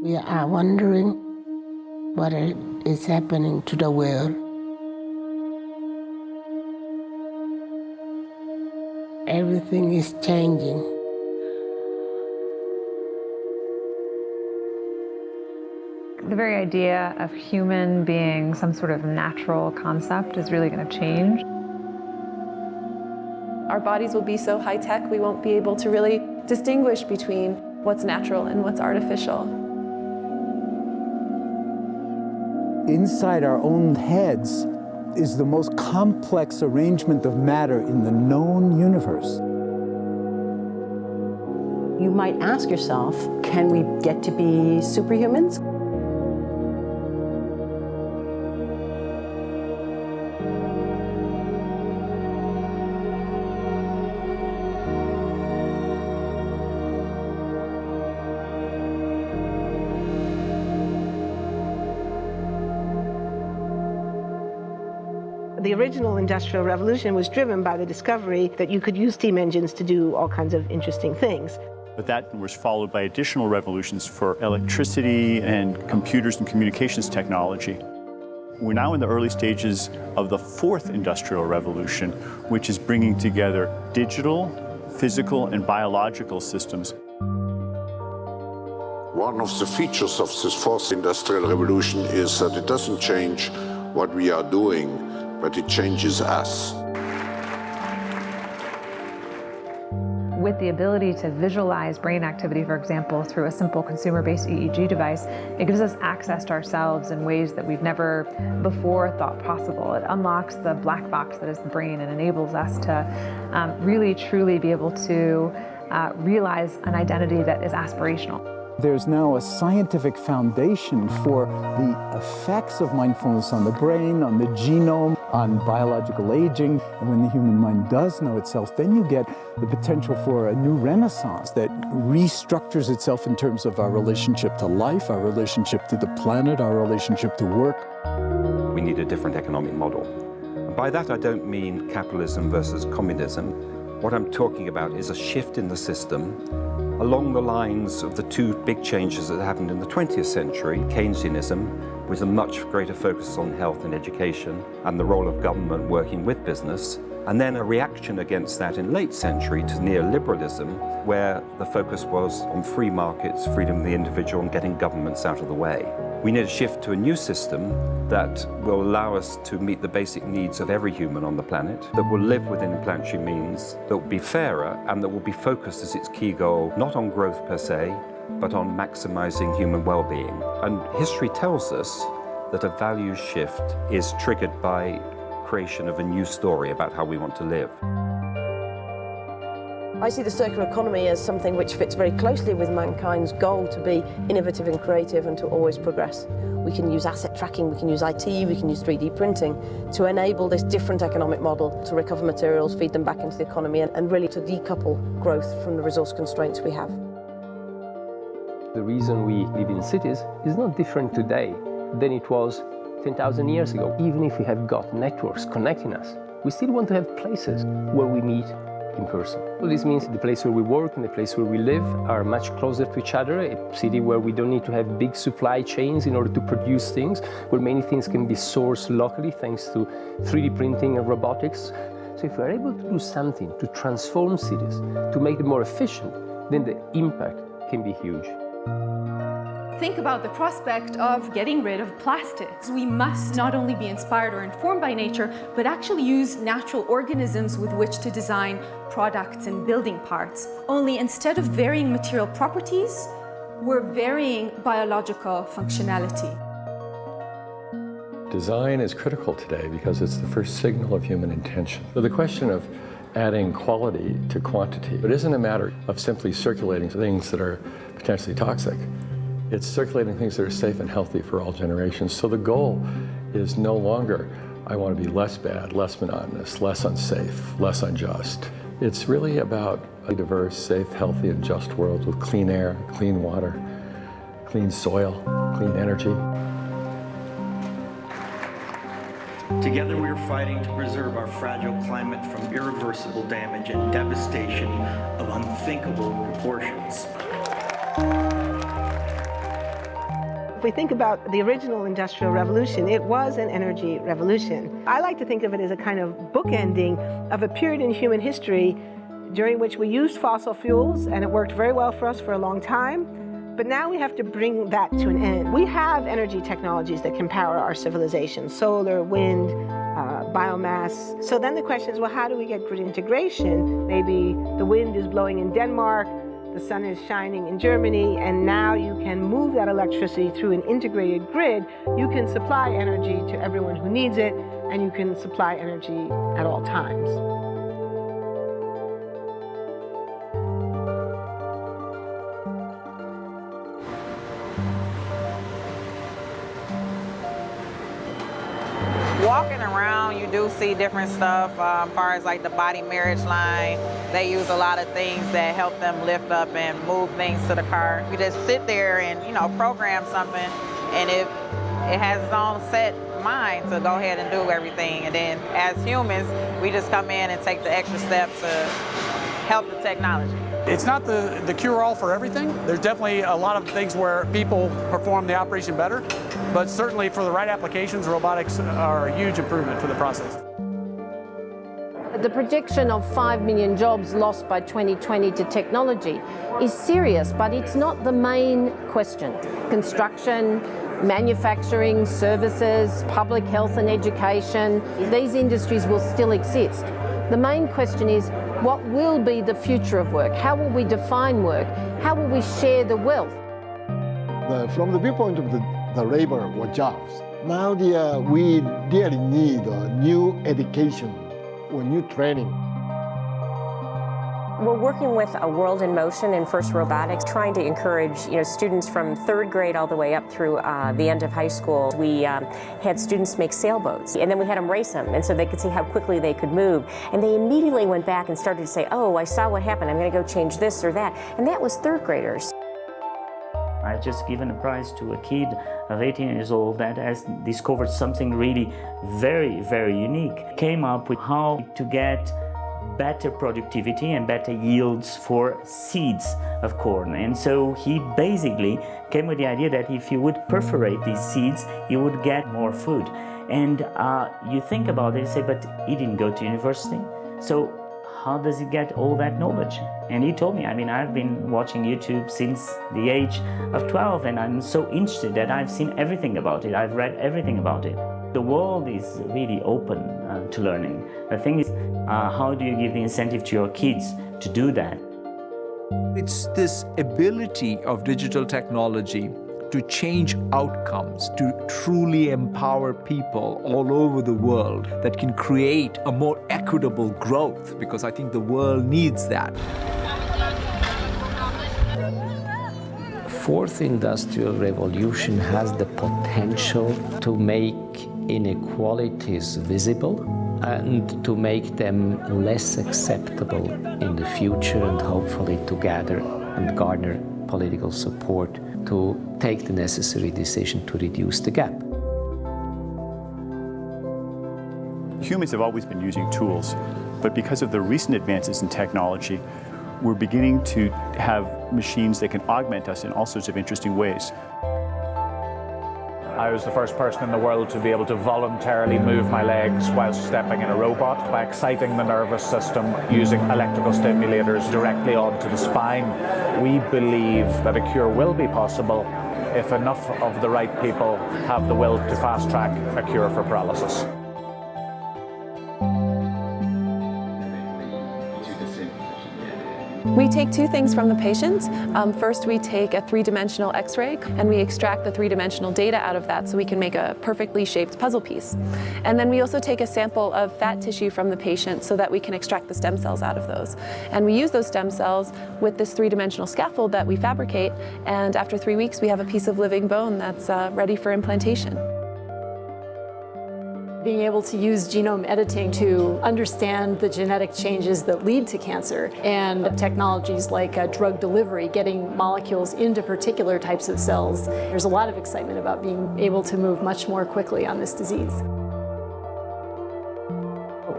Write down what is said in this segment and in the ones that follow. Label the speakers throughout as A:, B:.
A: We are wondering what is happening to the world. Everything is changing.
B: The very idea of human being some sort of natural concept is really going to change.
C: Our bodies will be so high-tech, we won't be able to really distinguish between what's natural and what's artificial.
D: Inside our own heads is the most complex arrangement of matter in the known universe.
E: You might ask yourself, can we get to be superhumans?
F: The original Industrial Revolution was driven by the discovery that you could use steam engines to do all kinds of interesting things.
G: But that was followed by additional revolutions for electricity and computers and communications technology. We're now in the early stages of the fourth Industrial Revolution, which is bringing together digital, physical, and biological systems.
H: One of the features of this fourth Industrial Revolution is that it doesn't change what we are doing, but it changes us.
B: With the ability to visualize brain activity, for example, through a simple consumer-based EEG device, it gives us access to ourselves in ways that we've never before thought possible. It unlocks the black box that is the brain and enables us to really, truly be able to realize an identity that is aspirational.
D: There's now a scientific foundation for the effects of mindfulness on the brain, on the genome, on biological aging. And when the human mind does know itself, then you get the potential for a new renaissance that restructures itself in terms of our relationship to life, our relationship to the planet, our relationship to work.
I: We need a different economic model. And by that, I don't mean capitalism versus communism. What I'm talking about is a shift in the system along the lines of the two big changes that happened in the 20th century, Keynesianism, with a much greater focus on health and education and the role of government working with business, and then a reaction against that in late century to neoliberalism, where the focus was on free markets, freedom of the individual, and getting governments out of the way. We need a shift to a new system that will allow us to meet the basic needs of every human on the planet, that will live within planetary means, that will be fairer, and that will be focused as its key goal, not on growth per se, but on maximizing human well-being. And history tells us that a values shift is triggered by creation of a new story about how we want to live.
E: I see the circular economy as something which fits very closely with mankind's goal to be innovative and creative and to always progress. We can use asset tracking, we can use IT, we can use 3D printing to enable this different economic model to recover materials, feed them back into the economy, and really to decouple growth from the resource constraints we have.
J: The reason we live in cities is not different today than it was 10,000 years ago. Even if we have got networks connecting us, we still want to have places where we meet in person. So this means the place where we work and the place where we live are much closer to each other, a city where we don't need to have big supply chains in order to produce things, where many things can be sourced locally thanks to 3D printing and robotics. So if we're able to do something to transform cities, to make them more efficient, then the impact can be huge.
K: Think about the prospect of getting rid of plastics. We must not only be inspired or informed by nature, but actually use natural organisms with which to design products and building parts. Only instead of varying material properties, we're varying biological functionality.
L: Design is critical today because it's the first signal of human intention. So the question of adding quality to quantity, it isn't a matter of simply circulating things that are potentially toxic. It's circulating things that are safe and healthy for all generations. So the goal is no longer, I want to be less bad, less monotonous, less unsafe, less unjust. It's really about a diverse, safe, healthy, and just world with clean air, clean water, clean soil, clean energy.
M: Together we are fighting to preserve our fragile climate from irreversible damage and devastation of unthinkable proportions.
F: If we think about the original Industrial Revolution, it was an energy revolution. I like to think of it as a kind of bookending of a period in human history during which we used fossil fuels, and it worked very well for us for a long time. But now we have to bring that to an end. We have energy technologies that can power our civilization: solar, wind, biomass. So then the question is, well, how do we get grid integration? Maybe the wind is blowing in Denmark, the sun is shining in Germany, and now you can move that electricity through an integrated grid. You can supply energy to everyone who needs it, and you can supply energy at all times.
N: Walking around, you do see different stuff as far as like the body marriage line. They use a lot of things that help them lift up and move things to the car. You just sit there and, program something, and it has its own set mind to go ahead and do everything. And then as humans, we just come in and take the extra steps to help the technology.
O: It's not the cure-all for everything. There's definitely a lot of things where people perform the operation better, but certainly for the right applications, robotics are a huge improvement for the process.
E: The projection of 5 million jobs lost by 2020 to technology is serious, but it's not the main question. Construction, manufacturing, services, public health and education, these industries will still exist. The main question is, what will be the future of work? How will we define work? How will we share the wealth?
P: From the viewpoint of the labor or jobs, now we really need new education or new training.
Q: We're working with a World in Motion and FIRST Robotics, trying to encourage students from 3rd grade all the way up through the end of high school. We had students make sailboats, and then we had them race them, and so they could see how quickly they could move. And they immediately went back and started to say, oh, I saw what happened, I'm going to go change this or that. And that was 3rd graders.
R: I just given a prize to a kid of 18 years old that has discovered something really very, very unique. Came up with how to get better productivity and better yields for seeds of corn. And so he basically came with the idea that if you would perforate these seeds, you would get more food. And you think about it and say, but he didn't go to university. So how does he get all that knowledge? And he told me, I've been watching YouTube since the age of 12, and I'm so interested that I've seen everything about it. I've read everything about it. The world is really open to learning. The thing is, how do you give the incentive to your kids to do that?
S: It's this ability of digital technology to change outcomes, to truly empower people all over the world that can create a more equitable growth, because I think the world needs that.
T: Fourth Industrial Revolution has the potential to make inequalities visible and to make them less acceptable in the future, and hopefully to gather and garner political support to take the necessary decision to reduce the gap.
G: Humans have always been using tools, but because of the recent advances in technology, we're beginning to have machines that can augment us in all sorts of interesting ways.
U: I was the first person in the world to be able to voluntarily move my legs while stepping in a robot by exciting the nervous system using electrical stimulators directly onto the spine. We believe that a cure will be possible if enough of the right people have the will to fast-track a cure for paralysis.
C: We take two things from the patient. First, we take a three-dimensional X-ray and we extract the three-dimensional data out of that so we can make a perfectly shaped puzzle piece. And then we also take a sample of fat tissue from the patient so that we can extract the stem cells out of those. And we use those stem cells with this three-dimensional scaffold that we fabricate, and after 3 weeks we have a piece of living bone that's ready for implantation.
V: Being able to use genome editing to understand the genetic changes that lead to cancer, and technologies like drug delivery, getting molecules into particular types of cells. There's a lot of excitement about being able to move much more quickly on this disease.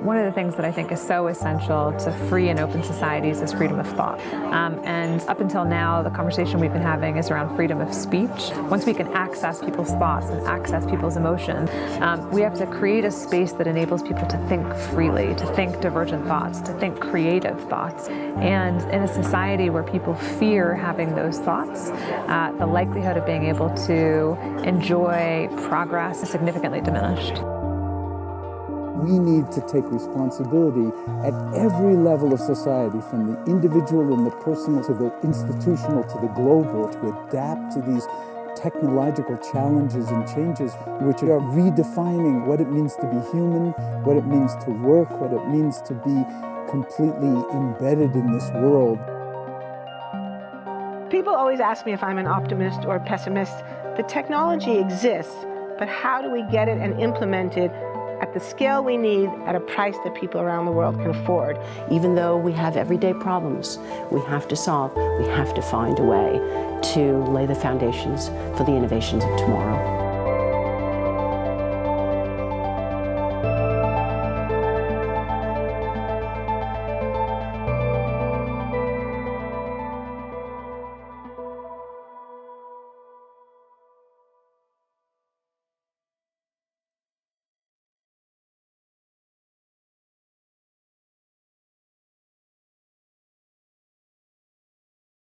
B: One of the things that I think is so essential to free and open societies is freedom of thought. And up until now, the conversation we've been having is around freedom of speech. Once we can access people's thoughts and access people's emotion, we have to create a space that enables people to think freely, to think divergent thoughts, to think creative thoughts. And in a society where people fear having those thoughts, the likelihood of being able to enjoy progress is significantly diminished.
D: We need to take responsibility at every level of society, from the individual and the personal to the institutional to the global, to adapt to these technological challenges and changes which are redefining what it means to be human, what it means to work, what it means to be completely embedded in this world.
F: People always ask me if I'm an optimist or a pessimist. The technology exists, but how do we get it and implement it at the scale we need at a price that people around the world can afford?
A: Even though we have everyday problems we have to solve, we have to find a way to lay the foundations for the innovations of tomorrow.